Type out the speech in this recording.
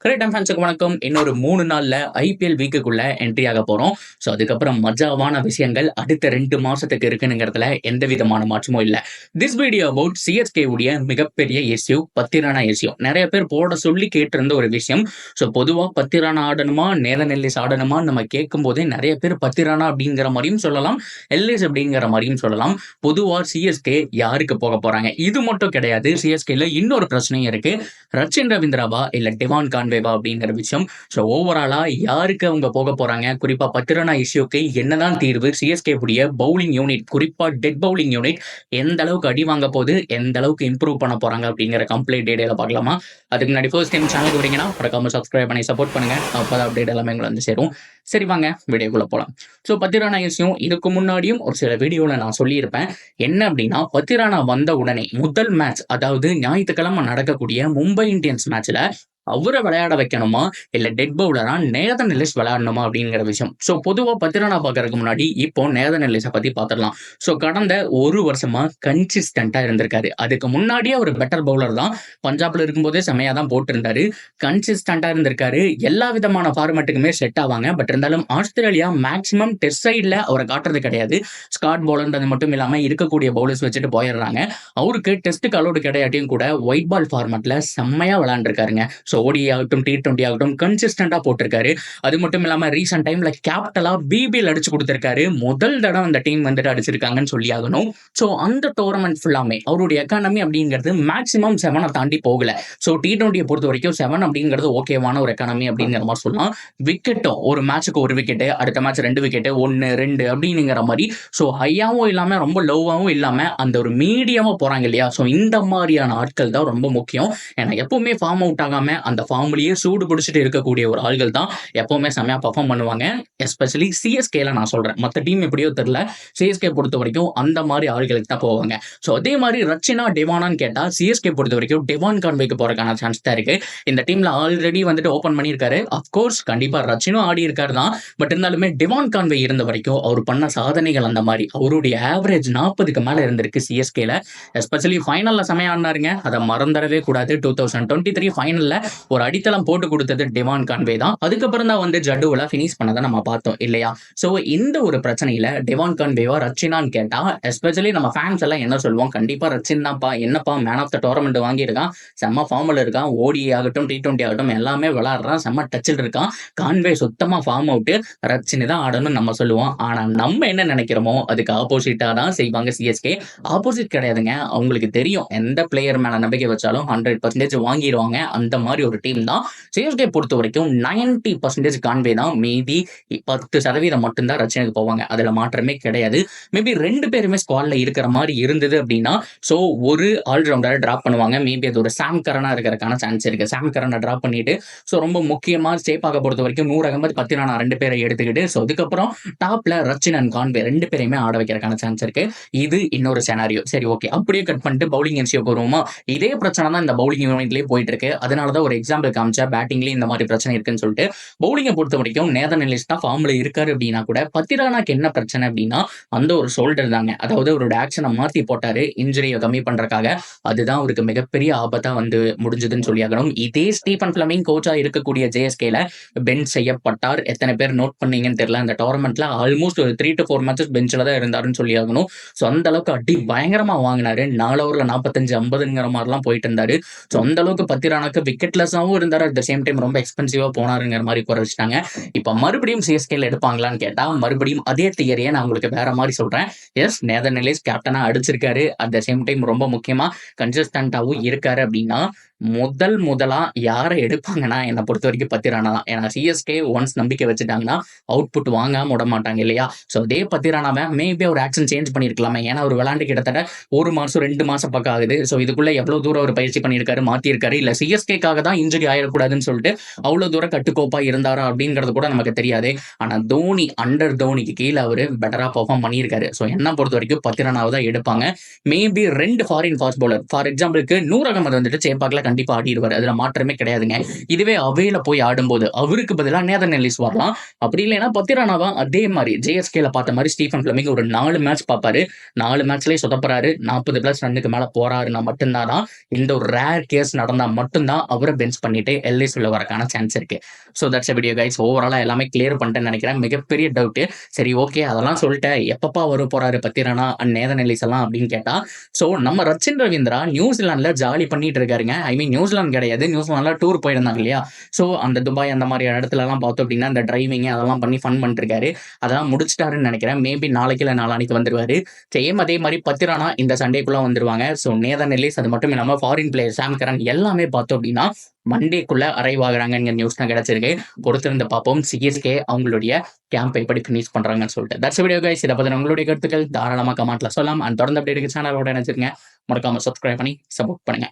Cricket ஃபேன்ஸுக்கு வணக்கம். இன்னொரு 3 நாள்ல ஐபிஎல் வீக்குக்குள்ள என்ட்ரி ஆக போறோம். ஸோ அதுக்கப்புறம் மஜாவான விஷயங்கள் அடுத்த 2 மாசத்துக்கு இருக்குங்கிறதுல எந்த விதமான மாற்றமும் இல்லை. திஸ் வீடியோ அபவுட் சிஎஸ்கே உடைய மிகப்பெரிய இஷ்யூ பத்திரானா இஷ்யூ. நிறைய பேர் போட சொல்லி கேட்டிருந்த ஒரு விஷயம். ஸோ பொதுவாக பத்திரானா ஆடணுமா நேதன் எல்லிஸ் ஆடணுமா நம்ம கேட்கும் போதே நிறைய பேர் பத்திரானா அப்படிங்கிற மாதிரியும் சொல்லலாம், எல்லிஸ் அப்படிங்கிற மாதிரியும் சொல்லலாம். பொதுவாக சிஎஸ்கே யாருக்கு போக போறாங்க? இது மட்டும் கிடையாது, சிஎஸ்கேல இன்னொரு பிரச்சனையும் இருக்கு. ரச்சின் ரவீந்திராவா இல்ல டிவான் கான்வேவா அப்படிங்கிற விஷயம். ஸோ ஓவராலா யாருக்கு அவங்க போக போறாங்க, குறிப்பா பத்திரானா இஷ்யூக்கு என்னதான் தீர்வு, சிஎஸ்கே உடைய பவுலிங் யூனிட் குறிப்பா டெட் பவுலிங் யூனிட் எந்த அளவுக்கு அடி வாங்க போது, எந்த அளவுக்கு இம்ப்ரூவ் பண்ண போறாங்க அப்படிங்கிற கம்ப்ளீட் டீடைல பார்க்கலாமா? அதுக்கு முன்னாடி ஃபர்ஸ்ட் டைம் சேனலுக்கு வரீங்கன்னா மறக்காம சப்ஸ்கிரைப் பண்ணி சப்போர்ட் பண்ணுங்க. அப்பதான் அப்டேட் எல்லாமே எங்களை வந்து சேரும். சரி வாங்க வீடியோக்குள்ள போலாம். ஸோ பத்திரானா இஷ்யூ இதுக்கு முன்னாடியும் ஒரு சில வீடியோல நான் சொல்லியிருப்பேன். என்ன அப்படின்னா, பத்திரானா வந்த உடனே முதல் மேட்ச், அதாவது ஞாயிற்றுக்கிழமை நடக்கக்கூடிய மும்பை இந்தியன்ஸ் மேட்ச்ல அவரை விளையாட வைக்கணுமா இல்ல டெட் பவுலரா நேதன் எல்லிஸ் விளையாடணுமா அப்படிங்கிற விஷயம். ஸோ பொதுவா பத்திரானா பார்க்கறதுக்கு முன்னாடி இப்போ நேதன் எல்லிஸை பத்தி பார்த்துடலாம். ஸோ கடந்த ஒரு வருஷமா கன்சிஸ்டண்டா இருந்திருக்காரு. அதுக்கு முன்னாடியே ஒரு பெட்டர் பவுலர் தான். பஞ்சாப்ல இருக்கும்போதே செமையா தான் போட்டிருந்தாரு. கன்சிஸ்டண்டா இருந்திருக்காரு. எல்லா விதமான ஃபார்மேட்டுக்குமே செட் ஆவாங்க. பட் இருந்தாலும் ஆஸ்திரேலியா மேக்சிமம் டெஸ்ட் சைட்ல அவரை காட்டுறது கிடையாது. ஸ்காட் பவுலர்ன்றது மட்டும் இல்லாம இருக்கக்கூடிய பவுலர்ஸ் வச்சுட்டு போயிடுறாங்க. அவருக்கு டெஸ்ட்டுக்கு அலோடு கிடையாட்டியும் கூட ஒயிட் பால் ஃபார்மேட்ல செம்மையா விளையாண்டுருக்காருங்க. ஸோ ஓடி ஆகட்டும் T20 ஆகட்டும் கன்சிஸ்டண்டா போட்டிருக்காரு. அது மட்டும் இல்லாம ரீசெண்ட் டைம்ல கேப்டலா பிபிஎல் அடிச்சு கொடுத்திருக்காரு. முதல் தடவை அந்த டீம் வந்துட்டு அடிச்சிருக்காங்கன்னு சொல்லி ஆகணும். ஸோ அந்த டோர்னமெண்ட் ஃபுல்லாமே அவருடைய எக்கானமி அப்படிங்கிறது மேக்சிமம் 7 தாண்டி போகல. ஸோ T20 பொறுத்த வரைக்கும் 7 அப்படிங்கிறது ஓகேவான ஒரு எக்கானமி அப்படிங்கிற மாதிரி சொல்லலாம். விக்கெட்டும் ஒரு மேட்சுக்கு ஒரு விக்கெட்டு, அடுத்த மேட்ச் 2 விக்கெட்டு, 1 2 அப்படிங்கிற மாதிரி. ஸோ ஹையாவும் இல்லாம ரொம்ப லோவாவும் இல்லாம அந்த ஒரு மீடியமா போறாங்க இல்லையா? ஸோ இந்த மாதிரியான ஆட்கள் தான் ரொம்ப முக்கியம். ஏன்னா எப்பவுமே ஃபார்ம் அவுட் ஆகாம அந்த ஃபார்ம்லயே சூடு பிடிச்சிட்டு இருக்கக்கூடிய ஒரு ஆள்கள் தான் எப்பவுமே செம்மையா பர்ஃபார்ம் பண்ணுவாங்க. எஸ்பெஷலி சிஎஸ்கேல நான் சொல்றேன். மற்ற டீம் எப்படியோ தெரியல, சிஎஸ்கே பொறுத்த வரைக்கும் அந்த மாதிரி ஆள்களுக்கு தான் போவாங்க. ஸோ அதே மாதிரி ரச்சினா டிவானான்னு கேட்டா சிஎஸ்கே பொறுத்த வரைக்கும் டிவான் கான்வேக்கு போறதுக்கான சான்ஸ் தான் இருக்கு. இந்த டீம்ல ஆல்ரெடி வந்துட்டு ஓபன் பண்ணியிருக்காரு. அப்கோர்ஸ் கண்டிப்பா ரச்சினும் ஆடி இருக்காரு தான். பட் இருந்தாலுமே டிவான் கான்வே இருந்த வரைக்கும் அவர் பண்ண சாதனைகள் அந்த மாதிரி. அவருடைய ஆவரேஜ் 40க்கு மேல இருந்திருக்கு சிஎஸ்கேல. எஸ்பெஷலி ஃபைனல்ல செமையா ஆடினாருங்க. அதை மறந்துடவே கூடாது. 2023 ஃபைனல்ல ஒரு அடித்தளம் போட்டு கொடுத்தது டிவான் கான்வே தான். அதுக்கப்புறம் தான் வந்து ஜட்டுவல ஃபினிஷ் பண்ணதை நம்ம பார்த்தோம் இல்லையா? ஸோ இந்த ஒரு பிரச்சனையில டிவான் கான்வேவா ரச்சினான்னு கேட்டா எஸ்பெஷலி நம்ம ஃபேன்ஸ் எல்லாம் என்ன சொல்லுவோம், கண்டிப்பா ரச்சின் தான்ப்பா. என்னப்பா மேன் ஆஃப் த டோர்னமெண்ட் வாங்கியிருக்கான், செம்ம ஃபார்ம்ல இருக்கான், ஓடி ஆகட்டும் T20 ஆகட்டும் எல்லாமே விளையாடுறான், செம்ம டச்சில் இருக்கான். கான்வே சுத்தமா ஃபார்ம் அவுட், ரச்சின் தான் ஆடணும்னு நம்ம சொல்லுவோம். ஆனா நம்ம என்ன நினைக்கிறோமோ அதுக்கு ஆப்போசிட்டா தான் செய்வாங்க சிஎஸ்கே. ஆப்போசிட் கிடையாதுங்க. அவங்களுக்கு தெரியும் எந்த பிளேயர் மேல நம்பிக்கை வச்சாலும் 100% வாங்கிடுவாங்க. அந்த மாதிரி ஒரு டீம் தான் சிஎஸ்கே பொறுத்த வரைக்கும். 90% கான்வே தான், மீதி 10% மட்டும்தான் ரச்சினுக்கு போவாங்க. அதுல மாற்றமே கிடையாது. மேபி 2 பேருமே ஸ்குவாட்ல இருக்கிற மாதிரி இருந்தது அப்படின்னா ஸோ ஒரு ஆல்ரவுண்டரை டிராப் பண்ணுவாங்க. மேபி அது ஒரு சாம் கரனா இருக்கிறதுக்கான சான்ஸ் இருக்கு. சாம் கரனை டிராப் பண்ணிட்டு ஸோ ரொம்ப முக்கியமா சேப்பாக பொறுத்த வரைக்கும் நூர் அகமது பத்திரானா 2 பேரை எடுத்துக்கிட்டு ஸோ அதுக்கப்புறம் டாப்ல ரச்சின் அண்ட் கான்வே 2 பேரையுமே ஆட வைக்கிறதுக்கான சான்ஸ் இருக்கு. இது இன்னொரு செனாரியோ. சரி ஓகே, அப்படியே கட் பண்ணிட்டு பவுலிங் இன்சியோக்கு வருவோமா? இதே பிரச்சனை தான் இந்த பவுலிங் யூனிட்லயே போயிட்டு இருக்கு. அதனாலதான் ஒரு எக்ஸாம்பிள் காமிச்சா பேட்டிங்லயும் இந்த மாதிரி பிரச்சனை இருக்குன்னு சொல்லிட்டு. பவுலிங்கை பொறுத்த வரைக்கும் நேதன் எல்லிஸ் தான் ஃபார்ம்ல இருக்காரு அப்படின்னா கூட பத்திரானாக்கு என்ன பிரச்சனை அப்படின்னா அந்த ஒரு ஷோல்டர் தாங்க. அதாவது அவரோட ஆக்ஷனை மாத்தி போட்டாரு இன்ஜுரியை கம்மி பண்றதுக்காக. அதுதான் அவருக்கு மிகப்பெரிய ஆபத்தா வந்து முடிஞ்சதுன்னு சொல்லி ஆகணும். இதே ஸ்டீஃபன் பிளமிங் கோச்சா இருக்கக்கூடிய ஜேஎஸ்கேல பெஞ்ச் செய்யப்பட்டார். எத்தனை பேர் நோட் பண்ணீங்கன்னு தெரியல. அந்த டோர்னமெண்ட்ல ஆல்மோஸ்ட் ஒரு 3 to 4 மேட்சஸ் பெஞ்சில் தான் இருந்தாருன்னு சொல்லி ஆகணும். ஸோ அந்த அளவுக்கு அடி பயங்கரமா வாங்கினாரு. 4 ஓவர்ல 45-50ங்கிற மாதிரிலாம் போயிட்டு இருந்தாரு. ஸோ அந்த அளவுக்கு பத்திரானாக்கு விக்கெட்லெஸ்ஸாகவும் இருந்தாரு. அட் த சேம் டைம் ரொம்ப எக்ஸ்பென்சிவா போனாருங்கிற மாதிரி குறை வச்சுட்டாங்க. இப்போ மறுபடியும் சிஎஸ்கேல எடுப்பாங்களான்னு கேட்டா மறுபடியும் அதே தியரியை நான் உங்களுக்கு வேற மாதிரி சொல்றேன். எஸ், நேதன் எல்லிஸ் கேப்டனா அடிச்சிருக்காரு. அட் த சேம் டைம் ரொம்ப முக்கியமா கன்சிஸ்டன்டாவும் இருக்காரு அப்படின்னா முதலா யாரை எடுப்பாங்கன்னா என்னை பொறுத்த வரைக்கும் பத்திரானா தான். ஏன்னா சிஎஸ்கே ஒன்ஸ் நம்பிக்கை வச்சுட்டாங்கன்னா அவுட்புட் வாங்காம விட மாட்டாங்க இல்லையா? ஸோ அதே பத்திரானாவை மேபி ஒரு ஆக்ஷன் சேஞ்ச் பண்ணிருக்கலாமே. ஏன்னா ஒரு விளையாண்டு கிட்டத்தட்ட 1 மாசம் 2 மாசம் பக்கம் ஆகுது. ஸோ இதுக்குள்ள எவ்வளவு தூரம் ஒரு பயிற்சி பண்ணியிருக்காரு, மாத்திருக்காரு, இல்ல சிஎஸ்கேக்காக தான் இன்ஜுரி ஆயிடக்கூடாதுன்னு சொல்லிட்டு அவ்வளவு தூரம் கட்டுக்கோப்பா இருந்தாரா அப்படிங்கிறது கூட நமக்கு தெரியாது. ஆனா தோனி அண்டர் தோனிக்கு கீழே அவரு பெட்டரா பெர்ஃபார்ம் பண்ணியிருக்காரு. ஸோ என்ன பொறுத்த வரைக்கும் பத்திரானாவை தான் எடுப்பாங்க. Maybe 2 foreign fast bowler, for எக்ஸாம்பிளுக்கு நூர் அகமது வந்துட்டு சேப்பாக்ல கண்டிப்பா ஆடிடுவார். அதுல மாற்றமே கிடையாதுங்க. இதுவே அவையில போய் ஆடும்போது அவருக்கு பதிலா நேதன் எல்லிஸ் வரலாம். அப்படி இல்லைன்னா பத்திரானாவா அதே மாதிரி ஜேஎஸ்கேல பார்த்த மாதிரி ஸ்டீஃபன் பிளமிங் ஒரு 4 மேட்ச் பார்ப்பாரு. 4 மேட்ச்லயே சொதப்புறாரு, 40+ ரன்னுக்கு மேல போறாருன்னா மட்டும்தான் இந்த ஒரு ரேர் கேஸ் நடந்தா மட்டும்தான் அவரை பெஞ்ச் பண்ணிட்டு எல்ஐஸ் உள்ள வரக்கான சான்ஸ் இருக்கு. So that's video guys. ஓவராலாக எல்லாமே கிளியர் பண்ணிட்டேன்னு நினைக்கிறேன். மிகப்பெரிய டவுட்டு. சரி ஓகே அதெல்லாம் சொல்லிட்டேன், எப்பப்பா வர போறாரு பத்திரனா அண்ட் நேதன் எல்லிஸ் எல்லாம் அப்படின்னு கேட்டா, ஸோ நம்ம ரச்சின் ரவீந்திரா நியூசிலாந்துல ஜாலி பண்ணிட்டு இருக்காருங்க. ஐ மீன் நியூசிலாந்து கிடையாது, நியூசிலாந்துல டூர் போயிருந்தாங்க இல்லையா. ஸோ அந்த துபாய் அந்த மாதிரி இடத்துல எல்லாம் பார்த்தோம் அப்படின்னா இந்த டிரைவிங் அதெல்லாம் பண்ணி ஃபன் பண்ணிட்டு இருக்காரு. அதெல்லாம் முடிச்சிட்டாருன்னு நினைக்கிறேன். மேபி நாளைக்கு இல்லை நாளானிக்கு வந்துருவாரு. சேம் அதே மாதிரி பத்திரானா இந்த சண்டேக்குள்ள வந்துருவாங்க. ஸோ நேதன் எல்லிஸ் அது மட்டும் இல்லாமல் ஃபாரின் பிளேயர் சாம் கரன் எல்லாமே பார்த்தோம் அப்படின்னா மண்டேக்குள்ள அரைவ் ஆகுறாங்க நியூஸ் தான் கிடைச்சிருக்கு. பொறுத்திருந்து பார்ப்போம் சிஎஸ்கே அவங்களுடைய கேம்ப் எப்படி ஃபினிஷ் பண்றாங்கன்னு சொல்லிட்டு. That's video guys. இதை பத்தி உங்களுடைய கருத்துக்கள் தாராளமாக கமெண்ட்ல சொல்லலாம். அண்ட் தொடர்ந்து அப்படி இருக்கு சேனலோட நினைச்சிருங்க. மறக்காம சப்ஸ்கிரைப் பண்ணி சப்போர்ட் பண்ணுங்க.